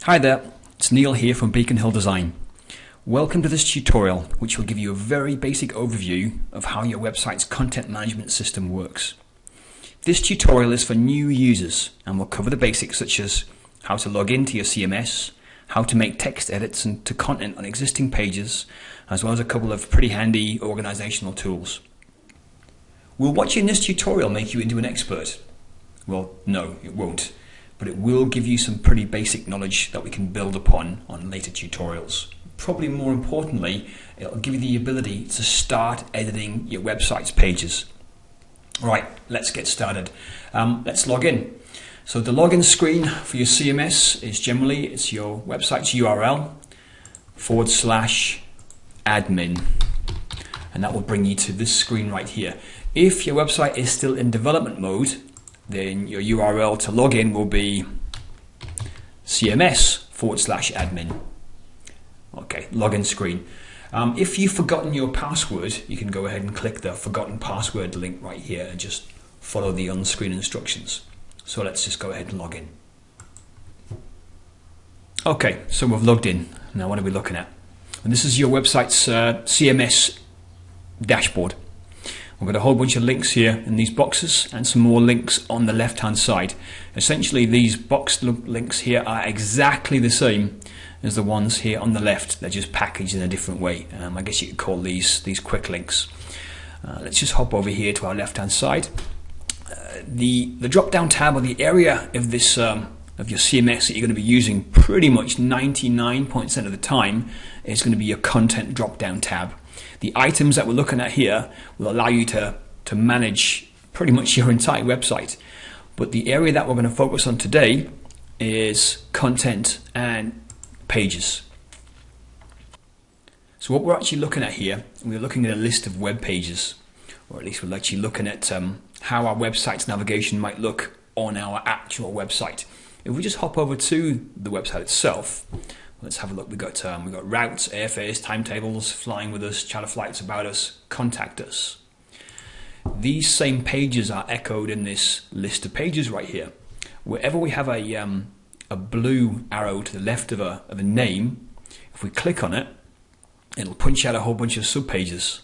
Hi there, it's Neil here from Beacon Hill Design. Welcome to this tutorial, which will give you a very basic overview of how your website's content management system works. This tutorial is for new users and will cover the basics such as how to log into your CMS, how to make text edits and to content on existing pages, as well as a couple of pretty handy organizational tools. Will watching this tutorial make you into an expert? Well, no, it won't. But it will give you some pretty basic knowledge that we can build upon on later tutorials. Probably more importantly, it'll give you the ability to start editing your website's pages. Right, let's get started. Let's log in. So the login screen for your CMS is generally, it's your website's URL /admin. And that will bring you to this screen right here. If your website is still in development mode, then your URL to log in will be CMS /admin. Okay, login screen. If you've forgotten your password, you can go ahead and click the forgotten password link right here and just follow the on-screen instructions. So let's just go ahead and log in. Okay, so we've logged in. Now what are we looking at? And this is your website's CMS dashboard. We've got a whole bunch of links here in these boxes and some more links on the left hand side. Essentially these boxed links here are exactly the same as the ones here on the left. They're just packaged in a different way. I guess you could call these quick links. Let's just hop over here to our left hand side. The drop down tab, or the area of this of your CMS that you're going to be using pretty much 99% of the time, is going to be your content drop down tab. The items that we're looking at here will allow you to manage pretty much your entire website. But the area that we're going to focus on today is content and pages. So what we're actually looking at here, we're looking at a list of web pages, or at least we're actually looking at how our website's navigation might look on our actual website. If we just hop over to the website itself, let's have a look. We've got routes, airfares, timetables, flying with us, charter flights, about us, contact us. These same pages are echoed in this list of pages right here. Wherever we have a blue arrow to the left of a name, if we click on it, it'll punch out a whole bunch of subpages.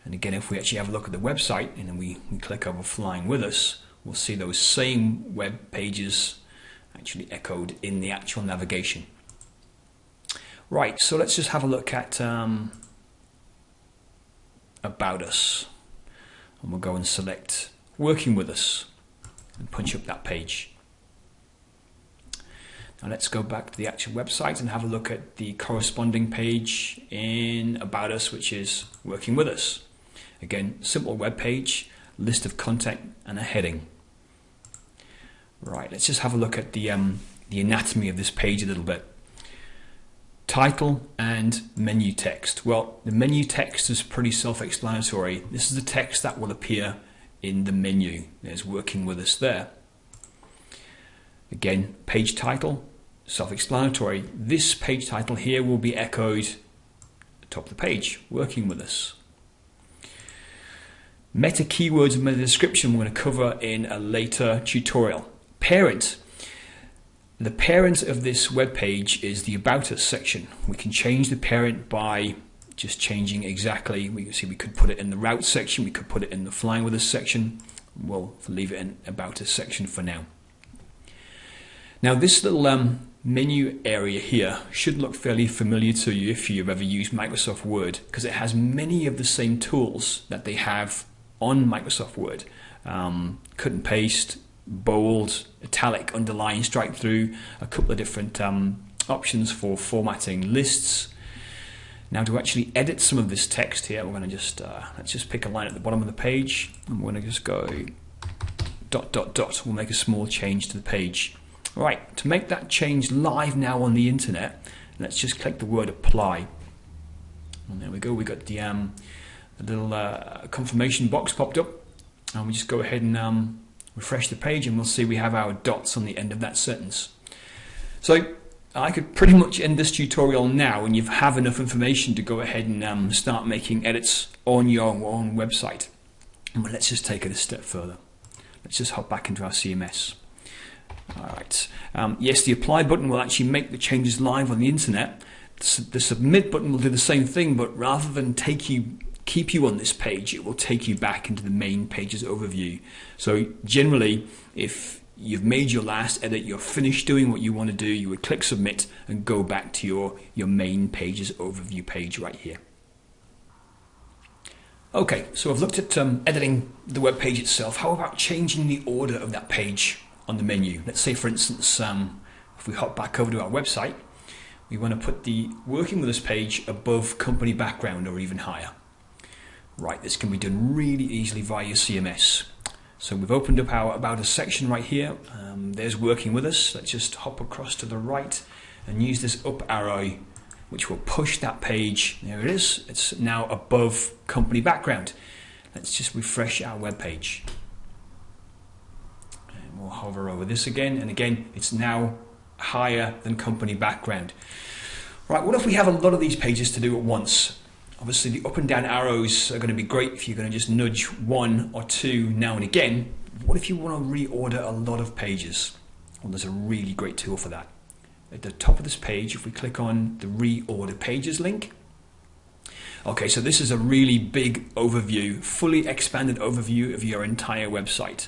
And again, if we actually have a look at the website and then we click over flying with us, we'll see those same web pages actually echoed in the actual navigation. Right, so let's just have a look at about us, and we'll go and select working with us and punch up that page. Now let's go back to the actual website and have a look at the corresponding page in about us, which is working with us. Again, simple web page, list of content and a heading. Right, let's just have a look at the anatomy of this page a little bit. Title and menu text. Well, the menu text is pretty self-explanatory. This is the text that will appear in the menu. There's working with us there. Again, page title, self-explanatory. This page title here will be echoed at the top of the page, working with us. Meta keywords and meta description we're going to cover in a later tutorial. Parent. The parent of this web page is the About Us section. We can change the parent by just changing exactly. We can see we could put it in the Route section, we could put it in the Flying With Us section. We'll leave it in About Us section for now. Now this little menu area here should look fairly familiar to you if you've ever used Microsoft Word, because it has many of the same tools that they have on Microsoft Word. Cut and paste, bold, italic, underline, strike through, a couple of different options for formatting lists. Now to actually edit some of this text here, we're going to just let's just pick a line at the bottom of the page, and we're going to just go ... We'll make a small change to the page. Right, to make that change live now on the internet, let's just click the word apply, and there we go. We got the little confirmation box popped up, and we just go ahead and refresh the page, and we'll see we have our dots on the end of that sentence. So I could pretty much end this tutorial now, and you have enough information to go ahead and start making edits on your own website. But let's just take it a step further. Let's just hop back into our CMS. Alright, yes, the apply button will actually make the changes live on the internet. The submit button will do the same thing, but rather than keep you on this page, it will take you back into the main page's overview. So generally, if you've made your last edit, you're finished doing what you want to do, you would click submit and go back to your main page's overview page right here. Okay, so I've looked at editing the web page itself. How about changing the order of that page on the menu? Let's say, for instance, if we hop back over to our website, we want to put the Working With Us page above company background or even higher. Right, this can be done really easily via your CMS. So we've opened up our About Us section right here. There's Working With Us. Let's just hop across to the right and use this up arrow, which will push that page. There it is. It's now above company background. Let's just refresh our web page. And we'll hover over this again, and again, it's now higher than company background. Right, what if we have a lot of these pages to do at once? Obviously, the up and down arrows are going to be great if you're going to just nudge one or two now and again. What if you want to reorder a lot of pages? Well, there's a really great tool for that. At the top of this page, if we click on the Reorder Pages link. Okay, so this is a really big overview, fully expanded overview of your entire website.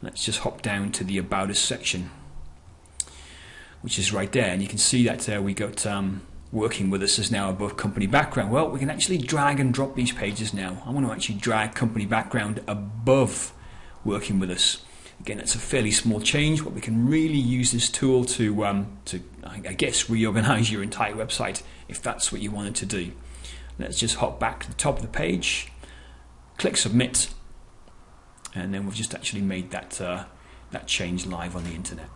Let's just hop down to the About Us section, which is right there, and you can see that we got Working With Us is now above company background. Well, we can actually drag and drop these pages now. I want to actually drag company background above Working With Us. Again, that's a fairly small change, but we can really use this tool to I guess, reorganize your entire website if that's what you wanted to do. Let's just hop back to the top of the page, click Submit, and then we've just actually made that change live on the internet.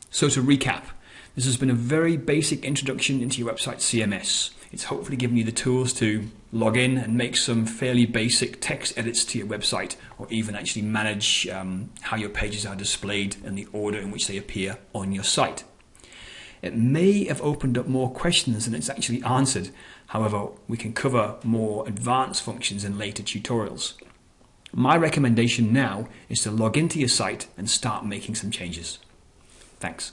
So to recap, this has been a very basic introduction into your website CMS. It's hopefully given you the tools to log in and make some fairly basic text edits to your website, or even actually manage how your pages are displayed and the order in which they appear on your site. It may have opened up more questions than it's actually answered. However, we can cover more advanced functions in later tutorials. My recommendation now is to log into your site and start making some changes. Thanks.